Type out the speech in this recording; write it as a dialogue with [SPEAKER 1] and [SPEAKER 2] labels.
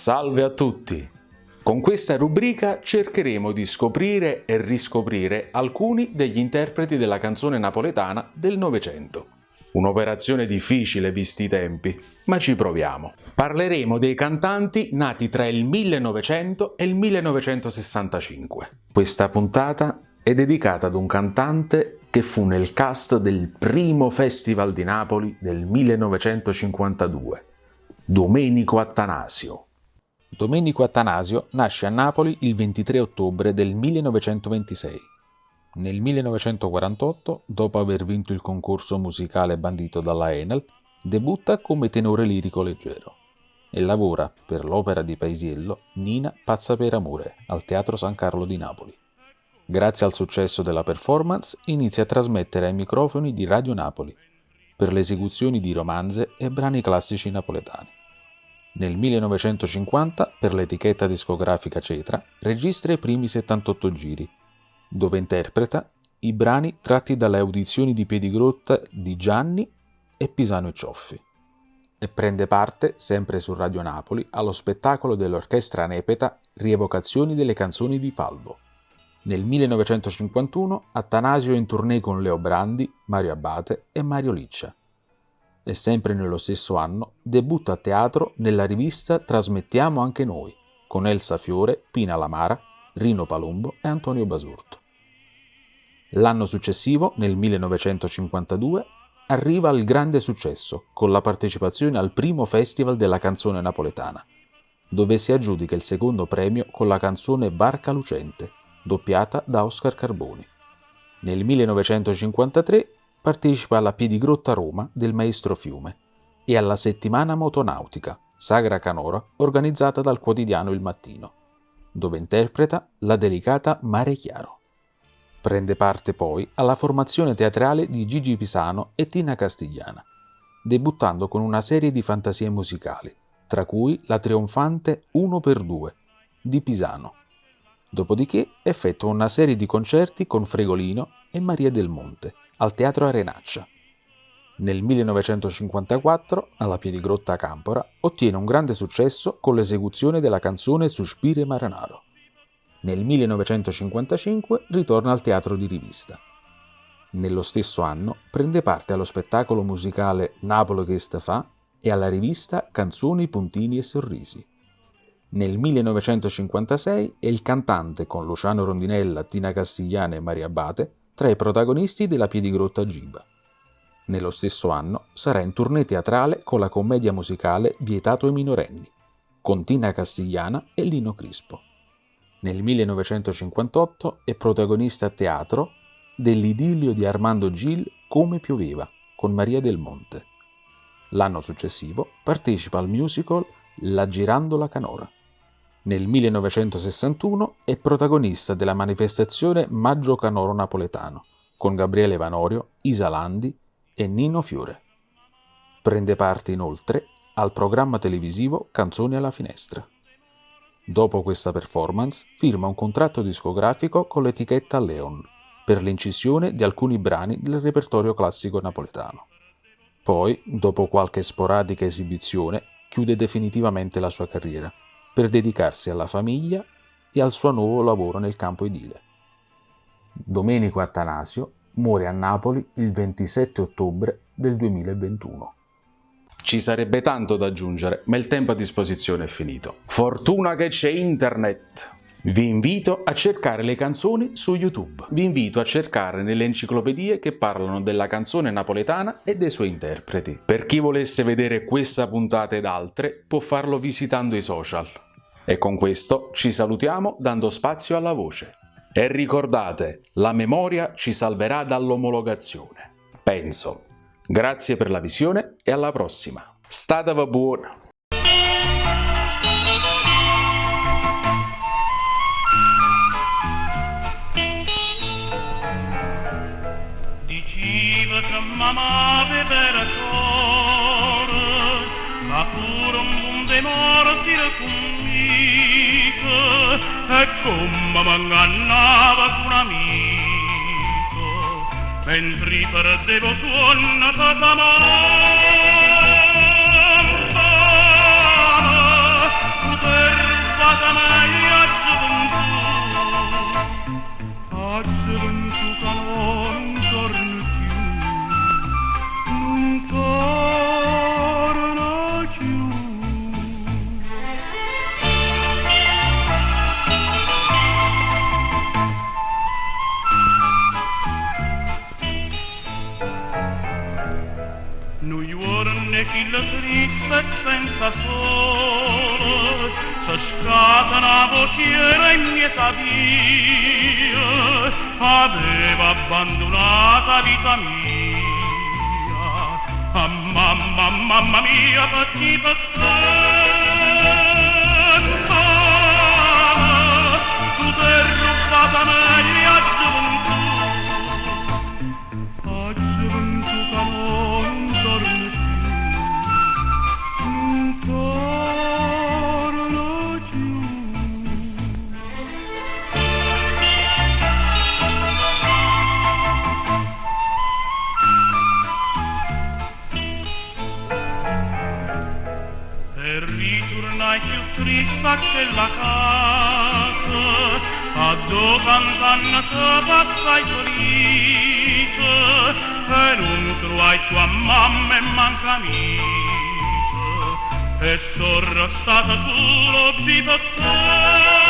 [SPEAKER 1] Salve a tutti! Con questa rubrica cercheremo di scoprire e riscoprire alcuni degli interpreti della canzone napoletana del Novecento. Un'operazione difficile visti i tempi, ma ci proviamo. Parleremo dei cantanti nati tra il 1900 e il 1965. Questa puntata è dedicata ad un cantante che fu nel cast del primo Festival di Napoli del 1952, Domenico Attanasio. Domenico Attanasio nasce a Napoli il 23 ottobre del 1926. Nel 1948, dopo aver vinto il concorso musicale bandito dalla Enel, debutta come tenore lirico leggero e lavora per l'opera di Paisiello Nina pazza per amore al Teatro San Carlo di Napoli. Grazie al successo della performance inizia a trasmettere ai microfoni di Radio Napoli per le esecuzioni di romanze e brani classici napoletani. Nel 1950, per l'etichetta discografica Cetra, registra i primi 78 giri, dove interpreta i brani tratti dalle audizioni di Piedigrotta di Gianni e Pisano e Cioffi, e prende parte, sempre su Radio Napoli, allo spettacolo dell'orchestra Nepeta Rievocazioni delle canzoni di Falvo. Nel 1951 Attanasio è in tournée con Leo Brandi, Mario Abate e Mario Liccia. E sempre nello stesso anno debutta a teatro nella rivista Trasmettiamo anche noi, con Elsa Fiore, Pina Lamara, Rino Palumbo e Antonio Basurto. L'anno successivo, nel 1952, arriva al grande successo con la partecipazione al primo Festival della canzone napoletana, dove si aggiudica il secondo premio con la canzone Barca Lucente, doppiata da Oscar Carboni. Nel 1953 partecipa alla Piedigrotta Roma del Maestro Fiume e alla Settimana Motonautica, Sagra Canora, organizzata dal quotidiano Il Mattino, dove interpreta la delicata Mare Chiaro. Prende parte poi alla formazione teatrale di Gigi Pisano e Tina Castigliana, debuttando con una serie di fantasie musicali, tra cui la trionfante 1x2 di Pisano. Dopodiché effettua una serie di concerti con Fregolino e Maria del Monte al Teatro Arenaccia. Nel 1954, alla Piedigrotta Campora, ottiene un grande successo con l'esecuzione della canzone Suspire Maranaro. Nel 1955 ritorna al teatro di rivista. Nello stesso anno prende parte allo spettacolo musicale Napoli che sta fa e alla rivista Canzoni, Puntini e Sorrisi. Nel 1956 è il cantante con Luciano Rondinella, Tina Castigliana e Maria Abate tra i protagonisti della Piedigrotta Giba. Nello stesso anno sarà in tournée teatrale con la commedia musicale Vietato ai minorenni, con Tina Castigliana e Lino Crispo. Nel 1958 è protagonista a teatro dell'idillio di Armando Gil Come pioveva, con Maria del Monte. L'anno successivo partecipa al musical La Girandola Canora. Nel 1961 è protagonista della manifestazione Maggio Canoro Napoletano, con Gabriele Vanorio, Isa Landi e Nino Fiore. Prende parte inoltre al programma televisivo Canzoni alla finestra. Dopo questa performance firma un contratto discografico con l'etichetta Leon per l'incisione di alcuni brani del repertorio classico napoletano. Poi, dopo qualche sporadica esibizione, chiude definitivamente la sua carriera per dedicarsi alla famiglia e al suo nuovo lavoro nel campo edile. Domenico Attanasio muore a Napoli il 27 ottobre del 2021. Ci sarebbe tanto da aggiungere, ma il tempo a disposizione è finito. Fortuna che c'è internet! Vi invito a cercare le canzoni su YouTube. Vi invito a cercare nelle enciclopedie che parlano della canzone napoletana e dei suoi interpreti. Per chi volesse vedere questa puntata ed altre, può farlo visitando i social. E con questo ci salutiamo dando spazio alla voce. E ricordate, la memoria ci salverà dall'omologazione. Penso. Grazie per la visione e alla prossima. Statevi buoni!
[SPEAKER 2] Diceva che mamma aveva cuore, ma pure un mondo mortire conmigo, e come mi ingannava con un amico, mentre perdevo suona tutta mamma, stata meglio a gioventù che non torni più, non torna più. Nu giorni chi la triste senza sole, se scatena vociera in mieta via, aveva abbandonata vita mia. Ah, mamma, mamma mia, per chi per te? Tu t'hai rubata meglio a gioventù, che non torni più, non torna più. E ritornai più trista che la casa, a dove andando te passai felice, e non trovai tua mamma e manca amici, e sono restata solo viva te.